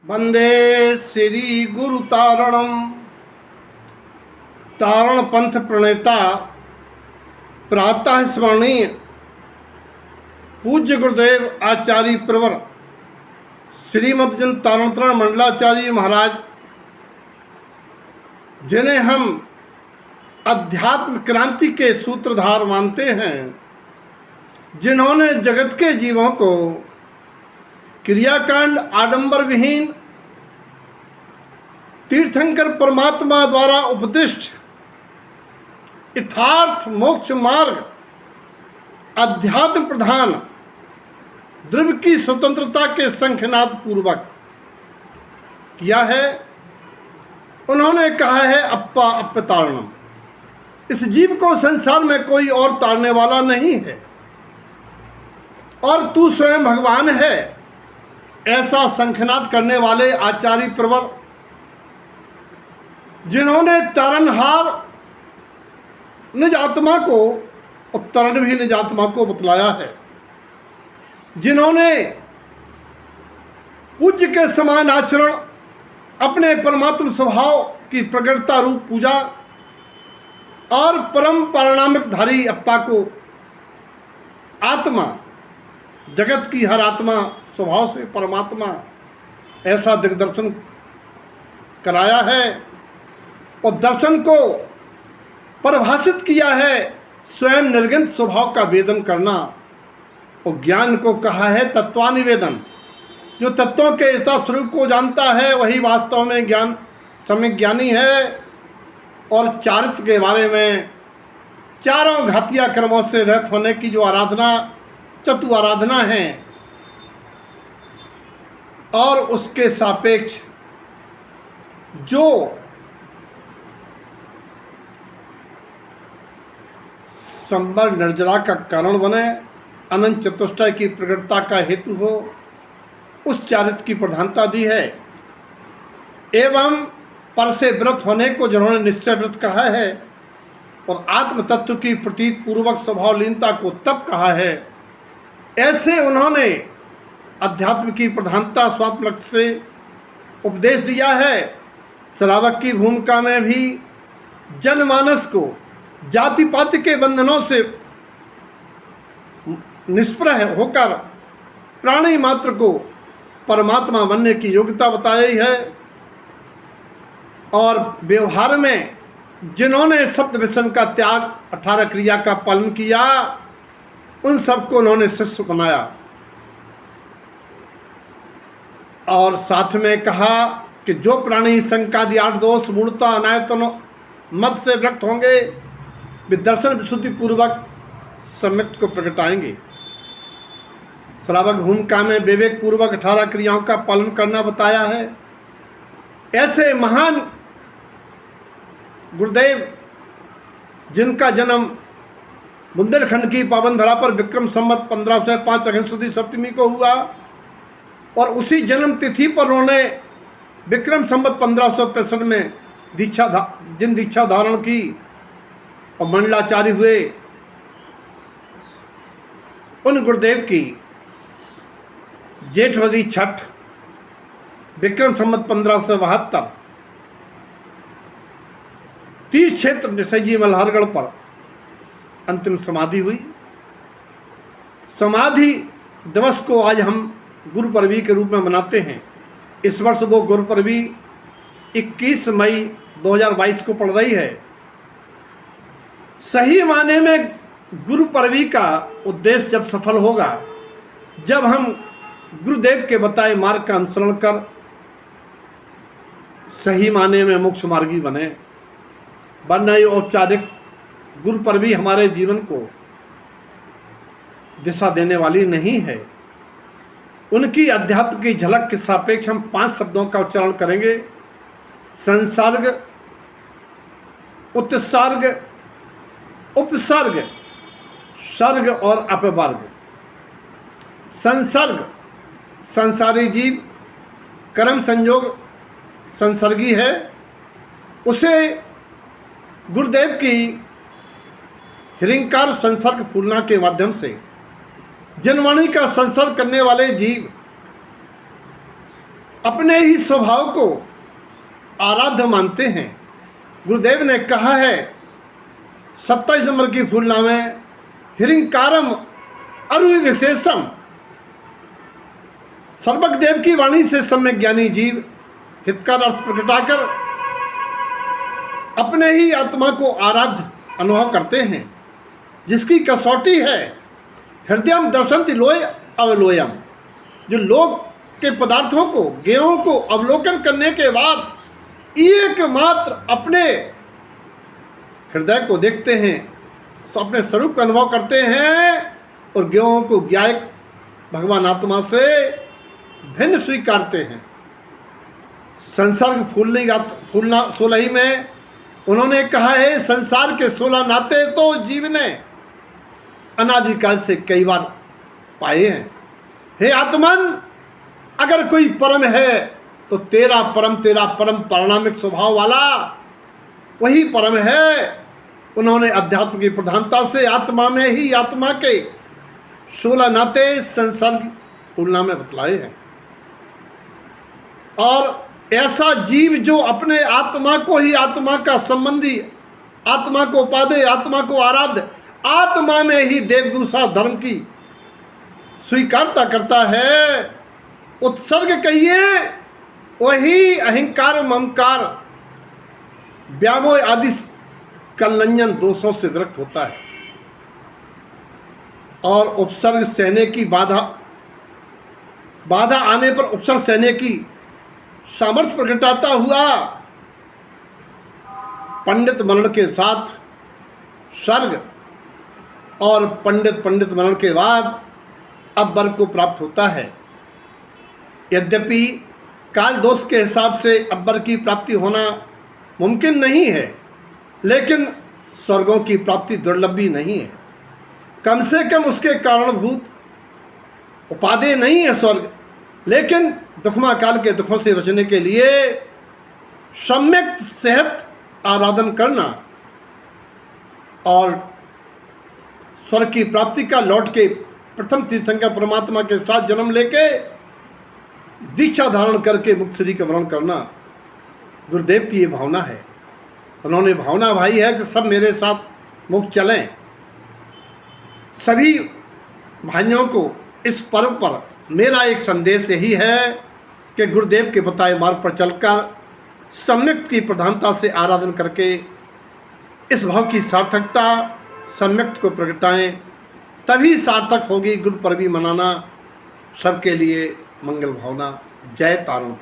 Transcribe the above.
वंदे श्री गुरु तारणम। तारण पंथ प्रणेता प्रातः स्मरणीय पूज्य गुरुदेव आचार्य प्रवर श्रीमद जन तारणतरण मंडलाचार्य महाराज, जिन्हें हम अध्यात्म क्रांति के सूत्रधार मानते हैं, जिन्होंने जगत के जीवों को क्रियाकांड आडंबर विहीन तीर्थंकर परमात्मा द्वारा उपदिष्ट यथार्थ मोक्ष मार्ग अध्यात्म प्रधान द्रव्य की स्वतंत्रता के शंखनाद पूर्वक किया है। उन्होंने कहा है अप्पा अप्यतारणम। इस जीव को संसार में कोई और तारने वाला नहीं है और तू स्वयं भगवान है, ऐसा शंखनाद करने वाले आचार्य प्रवर, जिन्होंने तारणहार निज आत्मा को और तरण भी निज आत्मा को बतलाया है, जिन्होंने पूज्य के समान आचरण अपने परमात्म स्वभाव की प्रगटता रूप पूजा और परम पारणामिक धारी अप्पा को आत्मा, जगत की हर आत्मा स्वभाव से परमात्मा, ऐसा दिग्दर्शन कराया है और दर्शन को परिभाषित किया है स्वयं निर्गुण स्वभाव का वेदन करना, और ज्ञान को कहा है तत्वानिवेदन। जो तत्वों के यथार्थ स्वरूप को जानता है वही वास्तव में ज्ञान सम्यक ज्ञानी है। और चारित्र के बारे में चारों घातिया क्रमों से रहित होने की जो आराधना चतु आराधना है और उसके सापेक्ष जो संबर निर्जरा का कारण बने, अनंत चतुष्टय की प्रगटता का हेतु हो, उस चारित्र की प्रधानता दी है। एवं पर से व्रत होने को जिन्होंने निश्चय व्रत कहा है और आत्म तत्व की प्रतीत पूर्वक स्वभाव लीनता को तप कहा है, ऐसे उन्होंने अध्यात्म की प्रधानता स्वात्म लक्ष्य से उपदेश दिया है। श्रावक की भूमिका में भी जनमानस को जाति पाति के बंधनों से निष्प्रह होकर प्राणी मात्र को परमात्मा बनने की योग्यता बताई है। और व्यवहार में जिन्होंने सप्त व्यसन का त्याग 18 क्रिया का पालन किया, उन सबको उन्होंने शिष्य बनाया। और साथ में कहा कि जो प्राणी शंकादि 8 दोष मूढ़ता अनायतन मत से व्यक्त होंगे, वे दर्शन विशुद्धि पूर्वक सम्यक को प्रगटाएंगे। श्रावक भूमिका में विवेक पूर्वक 18 क्रियाओं का पालन करना बताया है। ऐसे महान गुरुदेव, जिनका जन्म बुंदेलखंड की पावन धरा पर विक्रम संवत 1505 अगस्त सुदी सप्तमी को हुआ और उसी जन्म तिथि पर उन्होंने विक्रम संवत 1565 में दीक्षा धारण की और मंडलाचार्य हुए, उन गुरुदेव की जेठवदी छठ विक्रम संवत 1572 तीर्थ क्षेत्र निसैजी मल्हारगढ़ पर अंतिम समाधि हुई। समाधि दिवस को आज हम गुरुपर्वी के रूप में मनाते हैं। इस वर्ष वो गुरुपर्वी 21 मई 2022 को पड़ रही है। सही माने में गुरुपर्वी का उद्देश्य जब सफल होगा, जब हम गुरुदेव के बताए मार्ग का अनुसरण कर सही माने में मोक्ष मार्गी बने। वरना ये औपचारिक गुरुपर्वी हमारे जीवन को दिशा देने वाली नहीं है। उनकी अध्यात्म की झलक के सापेक्ष हम 5 शब्दों का उच्चारण करेंगे: संसर्ग, उत्सर्ग, उपसर्ग, सर्ग और अपवर्ग। संसर्ग संसारी जीव, कर्म संयोग संसर्गी है। उसे गुरुदेव की हिरिंकार संसर्ग फूलना के माध्यम से जनवाणी का संसर्ग करने वाले जीव अपने ही स्वभाव को आराध्य मानते हैं। गुरुदेव ने कहा है 27 नंबर की फूलना में, हिरिंकारम अरु विशेषम, सर्वज्ञ देव की वाणी से सम्यक ज्ञानी जीव हितकर अर्थ प्रकटाकर अपने ही आत्मा को आराध्य अनुभव करते हैं, जिसकी कसौटी है हृदयम दर्शन्ति लोय अवलोयम। जो लोक के पदार्थों को, ज्ञेयों को अवलोकन करने के बाद एकमात्र अपने हृदय को देखते हैं, अपने स्वरूप का अनुभव करते हैं और ज्ञेयों को ज्ञायक भगवान आत्मा से भिन्न स्वीकारते हैं। संसर्ग फूलना 16 में उन्होंने कहा है, संसार के 16 नाते तो जीव ने अनादिकाल से कई बार पाए हैं। हे आत्मन, अगर कोई परम है तो तेरा परम पारणामिक स्वभाव वाला वही परम है। उन्होंने अध्यात्म की प्रधानता से आत्मा में ही आत्मा के 16 नाते संसर्ग फूलना में बतलाए हैं। और ऐसा जीव जो अपने आत्मा को ही आत्मा का संबंधी, आत्मा को उपादेय, आत्मा को आराध्य, आत्मा में ही देवगुरुसा धर्म की स्वीकारता करता है, उत्सर्ग कहिए, वही अहंकार ममकार व्यामोह आदि कलंजन दोषों से विरक्त होता है और उपसर्ग सहने की बाधा आने पर उपसर्ग सहने की सामर्थ्य प्रकटाता हुआ पंडित मनन के साथ सर्ग और पंडित मनन के बाद अब्बर को प्राप्त होता है। यद्यपि काल दोष के हिसाब से अब्बर की प्राप्ति होना मुमकिन नहीं है, लेकिन स्वर्गों की प्राप्ति दुर्लभ भी नहीं है। कम से कम उसके कारणभूत उपादेय नहीं है स्वर्ग, लेकिन दुखमा काल के दुखों से बचने के लिए सम्यक सेहत आराधन करना और स्वर्ग की प्राप्ति का लौट के प्रथम तीर्थंकर परमात्मा के साथ जन्म लेके दीक्षा धारण करके मुक्त श्री का वर्ण करना, गुरुदेव की ये भावना है। उन्होंने भावना भाई है कि सब मेरे साथ मुक्त चलें। सभी भाइयों को इस पर्व पर मेरा एक संदेश यही है कि गुरुदेव के बताए मार्ग पर चलकर सम्यक की प्रधानता से आराधन करके इस भाव की सार्थकता सम्यक को प्रगटाएं, तभी सार्थक होगी गुरु पर्व मनाना। सबके लिए मंगल भावना। जय तारण।